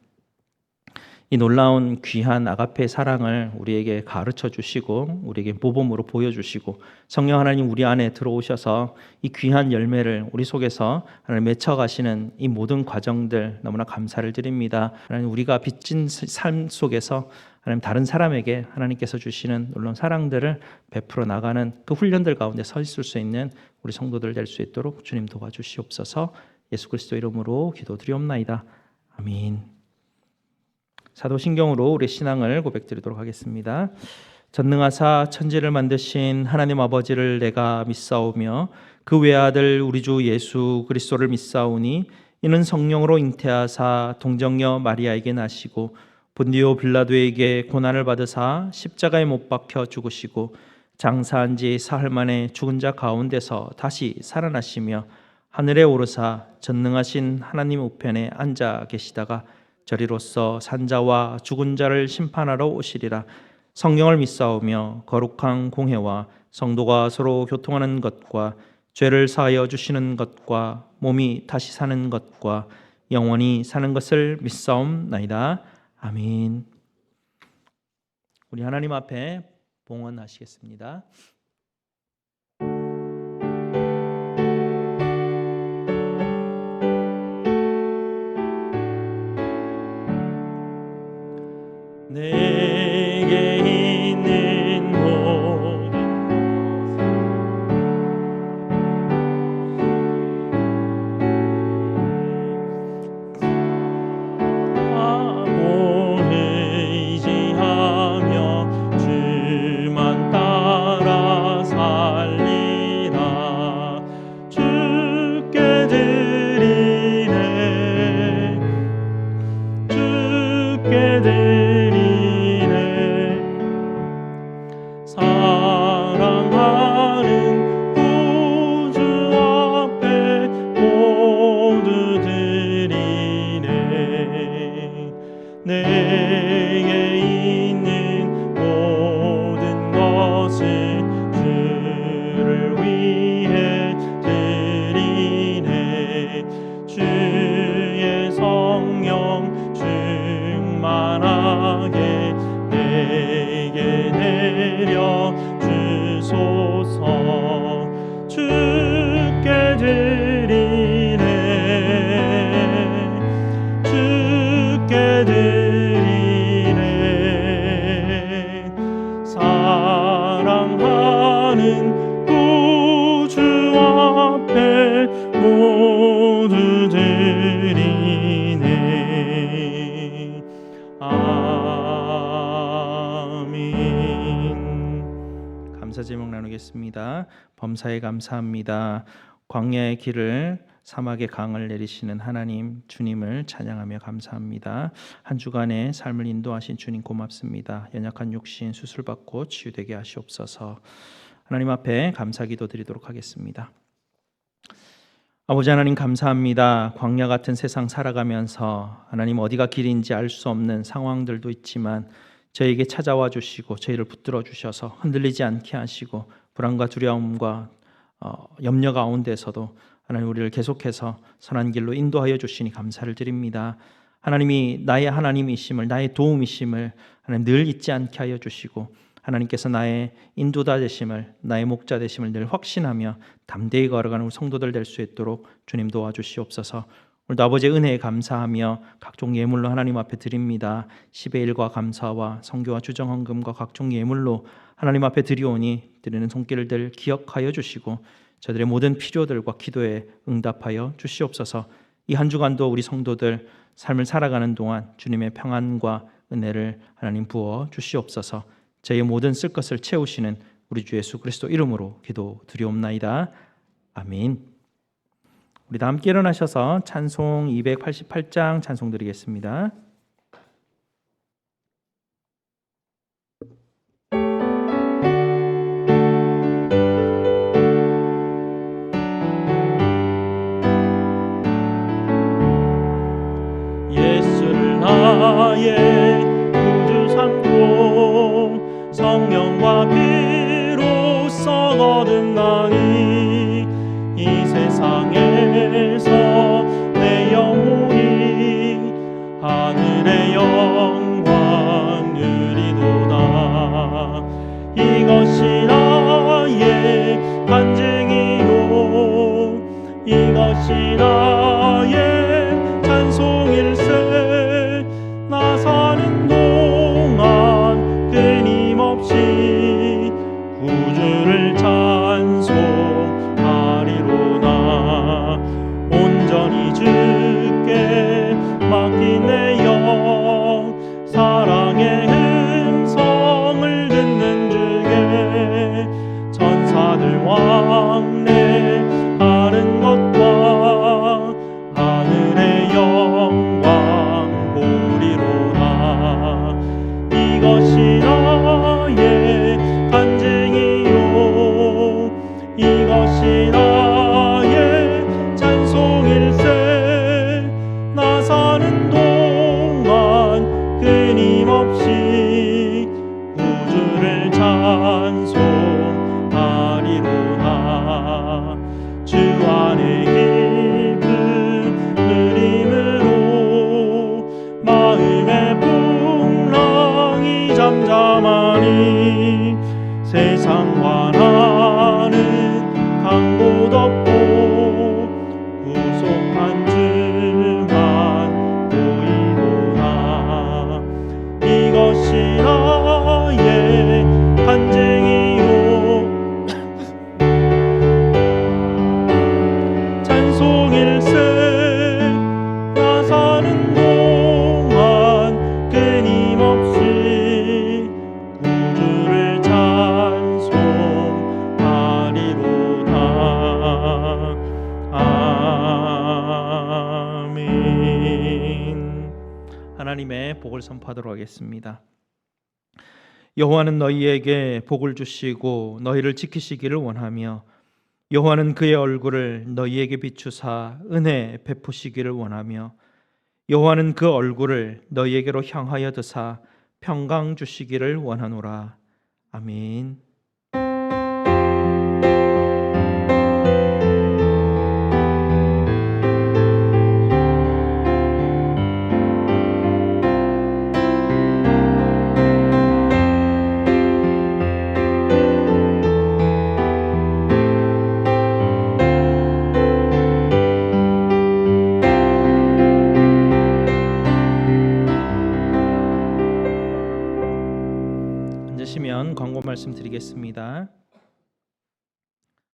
이 놀라운 귀한 아가페의 사랑을 우리에게 가르쳐 주시고 우리에게 모범으로 보여주시고, 성령 하나님 우리 안에 들어오셔서 이 귀한 열매를 우리 속에서 하나님 맺혀가시는 이 모든 과정들 너무나 감사를 드립니다. 하나님, 우리가 빚진 삶 속에서 하나님 다른 사람에게 하나님께서 주시는 놀라운 사랑들을 베풀어 나가는 그 훈련들 가운데 서 있을 수 있는 우리 성도들 될 수 있도록 주님 도와주시옵소서. 예수 그리스도 이름으로 기도드리옵나이다. 아멘. 사도신경으로 우리 신앙을 고백드리도록 하겠습니다. 전능하사 천지를 만드신 하나님 아버지를 내가 믿사오며 그 외아들 우리 주 예수 그리스도를 믿사오니 이는 성령으로 잉태하사 동정녀 마리아에게 나시고 본디오 빌라도에게 고난을 받으사 십자가에 못 박혀 죽으시고 장사한 지 사흘 만에 죽은 자 가운데서 다시 살아나시며 하늘에 오르사 전능하신 하나님 우편에 앉아 계시다가 저리로서 산자와 죽은 자를 심판하러 오시리라. 성령을 믿사오며 거룩한 공회와 성도가 서로 교통하는 것과 죄를 사하여 주시는 것과 몸이 다시 사는 것과 영원히 사는 것을 믿사옵나이다. 아멘. 우리 하나님 앞에 봉헌하시겠습니다. 내게 있는 모든 하고 의지하며 주만 따라 드리겠습니다. 범사에 감사합니다. 광야의 길을 사막의 강을 내리시는 하나님 주님을 찬양하며 감사합니다. 한 주간의 삶을 인도하신 주님 고맙습니다. 연약한 육신 수술받고 치유되게 하시옵소서. 하나님 앞에 감사기도 드리도록 하겠습니다. 아버지 하나님 감사합니다. 광야 같은 세상 살아가면서 하나님 어디가 길인지 알 수 없는 상황들도 있지만 저에게 찾아와 주시고 저희를 붙들어 주셔서 흔들리지 않게 하시고 불안과 두려움과 염려 가운데서도 하나님 우리를 계속해서 선한 길로 인도하여 주시니 감사를 드립니다. 하나님이 나의 하나님이심을, 나의 도움이심을 하나님 늘 잊지 않게 하여 주시고 하나님께서 나의 인도자 되심을, 나의 목자 되심을 늘 확신하며 담대히 걸어가는 우리 성도들 될 수 있도록 주님 도와주시옵소서. 오늘도 아버지의 은혜에 감사하며 각종 예물로 하나님 앞에 드립니다. 10의 1과 감사와 성교와 주정헌금과 각종 예물로 하나님 앞에 드리오니 드리는 손길들 기억하여 주시고 저들의 모든 필요들과 기도에 응답하여 주시옵소서. 이 한 주간도 우리 성도들 삶을 살아가는 동안 주님의 평안과 은혜를 하나님 부어 주시옵소서. 저의 모든 쓸 것을 채우시는 우리 주 예수 그리스도 이름으로 기도드리옵나이다. 아멘. 우리 다 함께 일어나셔서 찬송 288장 찬송 드리겠습니다. 예수를 나의 구주 삼고 성령과 피로써 거듭나니 이 세상에서 내 영혼이 하늘의 영광 누리도다. 이것이 나의 간증이요 이것이 나의 찬송일세. 나 사는 동안 끊임없이 구주를 찬송하리로다. 온전히 주께 맡긴 내 영 사랑의 음성을 듣는 중에 천사들 왕래하는 것과 하늘의 영광 보리로다. 이것이 나의 간증이요 이것이 나의 찬송일세. 나 사는 동안 끊임없이 구주를 찬송하리로다. 주 안에 기쁨 누림으로 마음의 풍랑이 잠잠하니 세상과 나는 강도 덮고 구속한 주만 보이도다. 이것이 나의 간증이요 찬송일세. 나 사는 동안 끊임없이 구주를 찬송하리로다. 아멘. 하나님의 복을 선포하도록 하겠습니다. 여호와는 너희에게 복을 주시고 너희를 지키시기를 원하며 여호와는 그의 얼굴을 너희에게 비추사 은혜 베푸시기를 원하며 여호와는 그 얼굴을 너희에게로 향하여 드사 평강 주시기를 원하노라. 아멘. 앉으시면 광고 말씀드리겠습니다.